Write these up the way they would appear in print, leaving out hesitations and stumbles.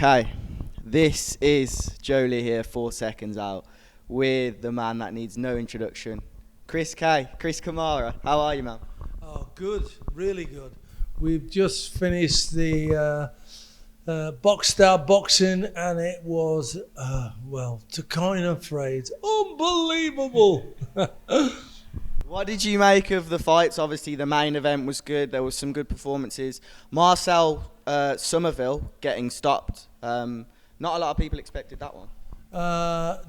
Okay, this is Joe Leigh here, 4 seconds out, with the man that needs no introduction, Chris Kamara. How are you, man? Oh, good, really good. We've just finished the boxed out boxing, and it was, to coin a phrase, unbelievable. What did you make of the fights? Obviously, the main event was good. There was some good performances. Marcel Somerville getting stopped. Not a lot of people expected that one.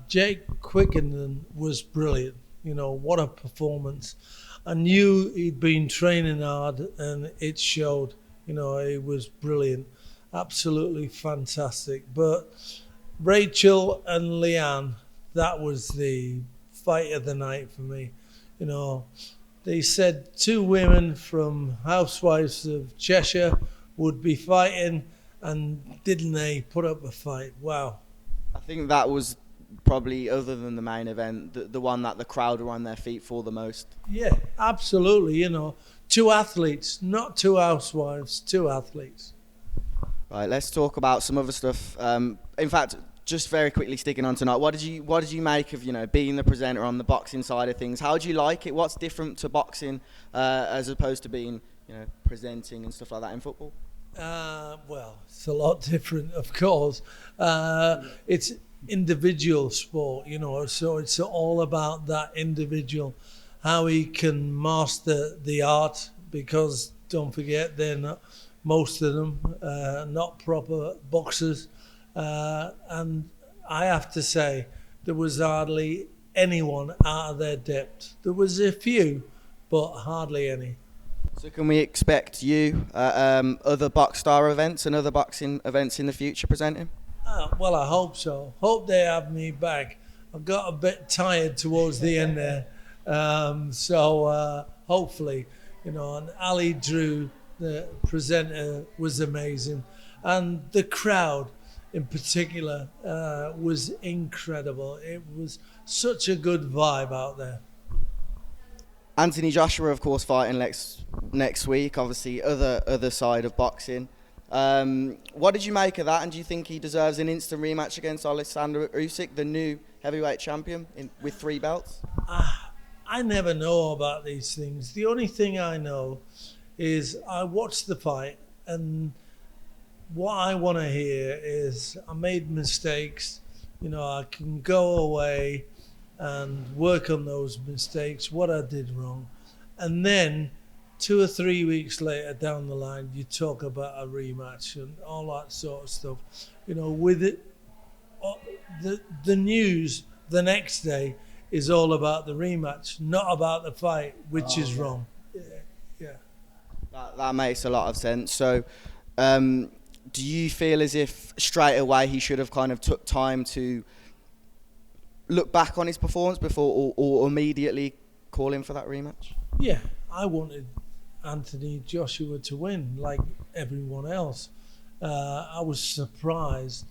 Jake Quickenden was brilliant. You know, what a performance. I knew he'd been training hard, and it showed. You know, it was brilliant. Absolutely fantastic. But Rachel and Leanne, that was the fight of the night for me. You know, they said two women from Housewives of Cheshire would be fighting, and didn't they put up a fight? Wow. I think that was probably, other than the main event, the one that the crowd were on their feet for the most. Yeah, absolutely. You know, two athletes, not two housewives, two athletes. Right, let's talk about some other stuff. In fact, just very quickly sticking on tonight, what did you make of, you know, being the presenter on the boxing side of things? How do you like it? What's different to boxing as opposed to being, you know, presenting and stuff like that in football? Well, it's a lot different, of course. It's individual sport, you know, so it's all about that individual, how he can master the art, because don't forget, they're not, most of them, not proper boxers. And I have to say, there was hardly anyone out of their depth. There was a few, but hardly any. So can we expect you at other Boxstar events and other boxing events in the future presenting? Well, I hope so. Hope they have me back. I got a bit tired towards the end there. So hopefully, you know, and Ali Drew, the presenter, was amazing. And the crowd in particular was incredible. It was such a good vibe out there. Anthony Joshua, of course, fighting next week. Obviously, other side of boxing. What did you make of that? And do you think he deserves an instant rematch against Alexander Usyk, the new heavyweight champion with 3 belts? I never know about these things. The only thing I know is I watched the fight, and what I want to hear is I made mistakes. You know, I can go away and work on those mistakes, what I did wrong. And then 2 or 3 weeks later down the line, you talk about a rematch and all that sort of stuff. You know, with it, the news the next day is all about the rematch, not about the fight, which is wrong. Yeah. That makes a lot of sense. So, do you feel as if straight away he should have kind of took time to look back on his performance before or immediately call in for that rematch? Yeah, I wanted Anthony Joshua to win like everyone else. I was surprised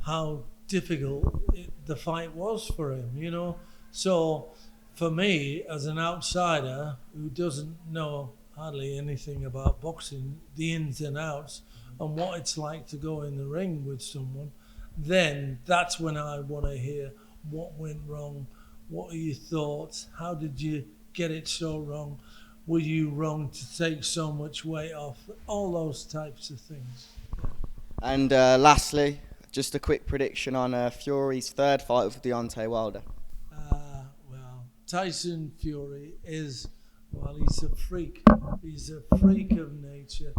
how difficult the fight was for him, you know. So for me, as an outsider who doesn't know hardly anything about boxing, the ins and outs, and what it's like to go in the ring with someone, then that's when I want to hear what went wrong, what are your thoughts, how did you get it so wrong, were you wrong to take so much weight off, all those types of things. And lastly, just a quick prediction on Fury's third fight with Deontay Wilder. Well, Tyson Fury is, well, he's a freak. He's a freak of nature.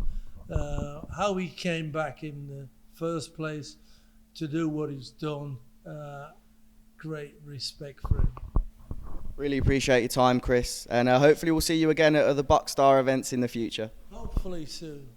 How he came back in the first place to do what he's done, great respect for him. Really appreciate your time, Chris, and hopefully we'll see you again at other Boxstar events in the future. Hopefully soon.